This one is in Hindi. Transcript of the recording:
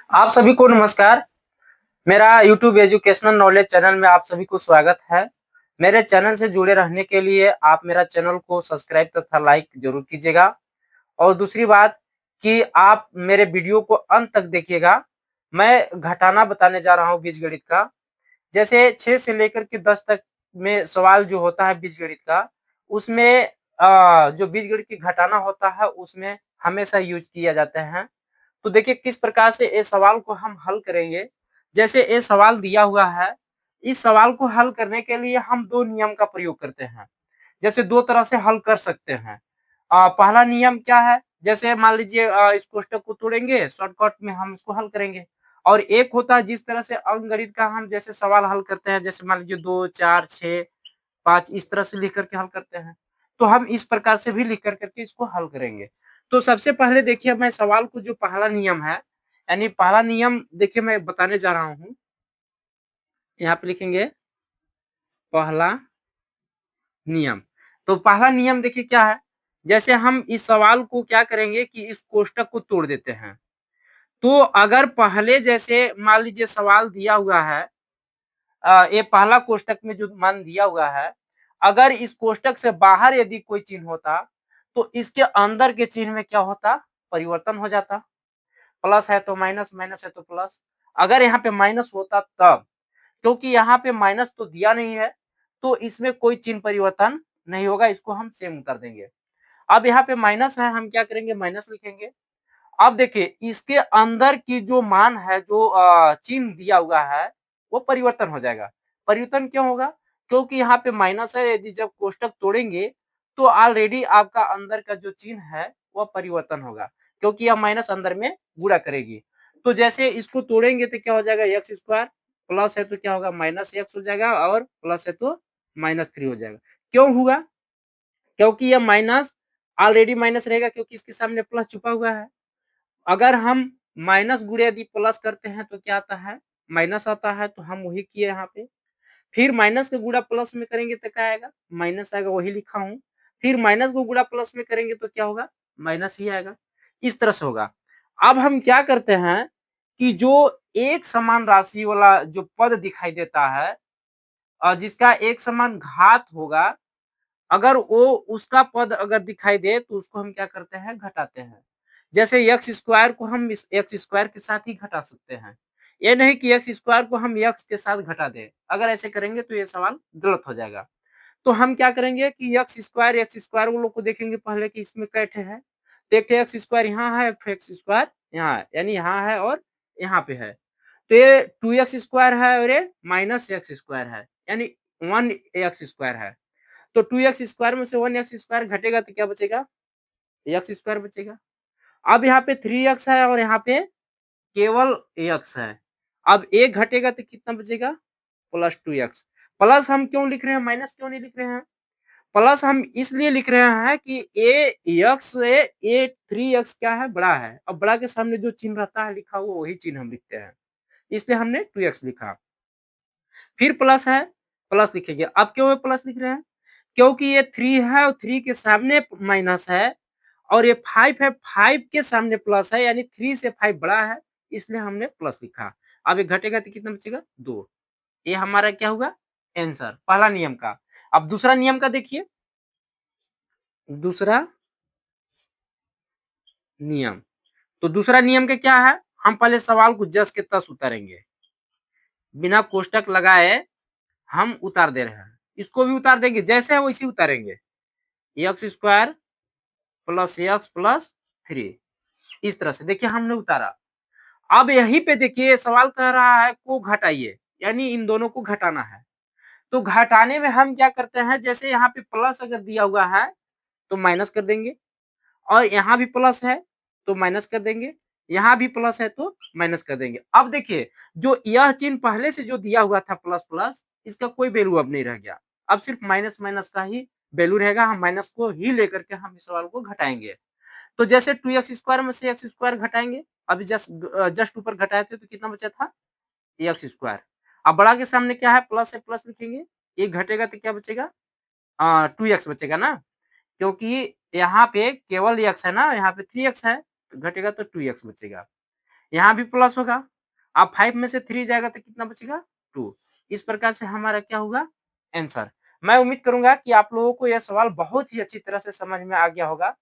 आप सभी को नमस्कार। मेरा यूट्यूब एजुकेशनल नॉलेज चैनल में आप सभी को स्वागत है। मेरे चैनल से जुड़े रहने के लिए आप मेरा चैनल को सब्सक्राइब तथा लाइक जरूर कीजिएगा। और दूसरी बात कि आप मेरे वीडियो को अंत तक देखिएगा। मैं घटाना बताने जा रहा हूँ बीजगणित का। जैसे 6 से लेकर के 10 तक में सवाल जो होता है बीजगणित का, उसमें जो बीजगणित की घटाना होता है उसमें हमेशा यूज किया जाता है। तो देखिए किस प्रकार से इस सवाल को हम हल करेंगे। जैसे ये सवाल दिया हुआ है, इस सवाल को हल करने के लिए हम 2 नियम का प्रयोग करते हैं। जैसे 2 तरह से हल कर सकते हैं। पहला नियम क्या है? जैसे मान लीजिए इस कोष्ठक को तोड़ेंगे, शॉर्टकट में हम इसको हल करेंगे। और एक होता है जिस तरह से अंकगणित का हम जैसे सवाल हल करते हैं, जैसे मान लीजिए 2, 4, 6, 5 इस तरह से लिख कर के हल करते हैं। तो हम इस प्रकार से भी लिख कर के इसको हल करेंगे। तो सबसे पहले देखिए मैं सवाल को जो पहला नियम है, यानी पहला नियम देखिए मैं बताने जा रहा हूँ। यहाँ पे लिखेंगे पहला नियम। तो पहला नियम देखिए क्या है? जैसे हम इस सवाल को क्या करेंगे कि इस कोष्ठक को तोड़ देते हैं। तो अगर पहले जैसे मान लीजिए सवाल दिया हुआ है, ये पहला कोष्ठक में जो मान दिया हुआ है, अगर इस कोष्ठक से बाहर यदि कोई चिन्ह होता, तो इसके अंदर के चिन्ह में क्या होता? परिवर्तन हो जाता। प्लस है तो माइनस, माइनस है तो प्लस। अगर यहाँ पे माइनस होता तब, क्योंकि यहाँ पे माइनस तो दिया नहीं है, तो इसमें कोई चिन्ह परिवर्तन नहीं होगा, इसको हम सेम कर देंगे। अब यहाँ पे माइनस है, हम क्या करेंगे? माइनस लिखेंगे। अब देखिए इसके अंदर की जो मान है, जो चिन्ह दिया हुआ है, वो परिवर्तन हो जाएगा। परिवर्तन क्यों होगा? क्योंकि यहाँ पे माइनस है, यदि जब कोष्ठक तोड़ेंगे तो ऑलरेडी आपका अंदर का जो चिन्ह है वह परिवर्तन होगा, क्योंकि यह माइनस अंदर में गुणा करेगी। तो जैसे इसको तोड़ेंगे तो क्या हो जाएगा? एक्स स्क्वायर, प्लस है तो क्या होगा? माइनस एक्स हो जाएगा, और प्लस है तो माइनस 3 हो जाएगा। क्यों हुआ? क्योंकि यह माइनस ऑलरेडी माइनस रहेगा, क्योंकि इसके सामने प्लस छुपा हुआ है। अगर हम माइनस गुणे यदि प्लस करते हैं तो क्या आता है? माइनस आता है। तो हम वही किए यहाँ पे। फिर माइनस का गुणा प्लस में करेंगे तो क्या आएगा? माइनस आएगा, वही लिखा हूँ। फिर माइनस को गुणा प्लस में करेंगे तो क्या होगा? माइनस ही आएगा। इस तरह से होगा। अब हम क्या करते हैं कि जो एक समान राशि वाला जो पद दिखाई देता है, जिसका एक समान घात होगा, अगर वो उसका पद अगर दिखाई दे तो उसको हम क्या करते हैं? घटाते हैं। जैसे एक्स स्क्वायर को हम इस एक्स स्क्वायर के साथ ही घटा सकते हैं। ये नहीं कि एक्स स्क्वायर को हम एक्स के साथ घटा दें। अगर ऐसे करेंगे तो ये सवाल गलत हो जाएगा। तो हम क्या करेंगे कि एक्स स्क्वायर वो लोग को देखेंगे पहले कि इसमें कैसे है। तो एक एक्स स्क्वायर यहाँ है, एक एक्स स्क्वायर यहाँ है, यानी यहाँ है और यहाँ पे है। तो ये 2x स्क्वायर है और ये माइनस एक्स स्क्वायर है, यानी 1x स्क्वायर है। तो 2x स्क्वायर में से 1x स्क्वायर घटेगा तो क्या बचेगा? एक्स स्क्वायर बचेगा। अब यहाँ पे 3x है और यहाँ पे केवल x है। अब एक घटेगा तो कितना बचेगा? Plus 2x। प्लस हम क्यों लिख रहे हैं, माइनस क्यों नहीं लिख रहे हैं? प्लस हम इसलिए लिख रहे हैं कि ए 3x क्या है? बड़ा है। अब बड़ा के सामने जो चिन्ह रहता है लिखा हुआ, वही चिन्ह हम लिखते हैं। इसलिए हमने 2x लिखा। फिर प्लस है, प्लस लिखेंगे। अब क्यों प्लस लिख रहे हैं? क्योंकि ये 3 है और 3 के सामने माइनस है, और ये 5 है, 5 के सामने प्लस है, यानी 3 से 5 बड़ा है, इसलिए हमने प्लस लिखा। अब ये घटेगा तो कितना बचेगा? 2। ये हमारा क्या होगा? आंसर पहला नियम का। अब दूसरा नियम का देखिए। दूसरा नियम। तो दूसरा नियम का क्या है? हम पहले सवाल को जस के तस उतारेंगे, बिना कोष्टक लगाए हम उतार दे रहे हैं। इसको भी उतार देंगे, जैसे है वैसे उतारेंगे। X square plus x plus 3, इस तरह से देखिए हमने उतारा। अब यहीं पे देखिए सवाल कह रहा है को घटाइए, यानी इन दोनों को घटाना है। तो घटाने में हम क्या करते हैं? जैसे यहाँ पे प्लस अगर दिया हुआ है तो माइनस कर देंगे, और यहाँ भी प्लस है तो माइनस कर देंगे, यहाँ भी प्लस है तो माइनस कर देंगे। अब देखिए जो यह चिन्ह पहले से जो दिया हुआ था प्लस प्लस, इसका कोई वैल्यू अब नहीं रह गया। अब सिर्फ माइनस माइनस का ही वैल्यू रहेगा। हम माइनस को ही लेकर के हम इस सवाल को घटाएंगे। तो जैसे 2x स्क्वायर में से एक्स स्क्वायर घटाएंगे, अभी जस्ट ऊपर घटाए थे तो कितना बचा था? X square. अब बड़ा के सामने क्या है? प्लस है, प्लस लिखेंगे। एक घटेगा तो क्या बचेगा? 2x बचेगा ना, क्योंकि यहाँ पे केवल x है ना, यहाँ पे 3x है, तो घटेगा तो 2x बचेगा। यहाँ भी प्लस होगा। अब 5 में से 3 जाएगा तो कितना बचेगा? 2। इस प्रकार से हमारा क्या होगा? आंसर। मैं उम्मीद करूँगा कि आप लोगों को यह सवाल बहुत ही अच्छी तरह से समझ में आ गया होगा।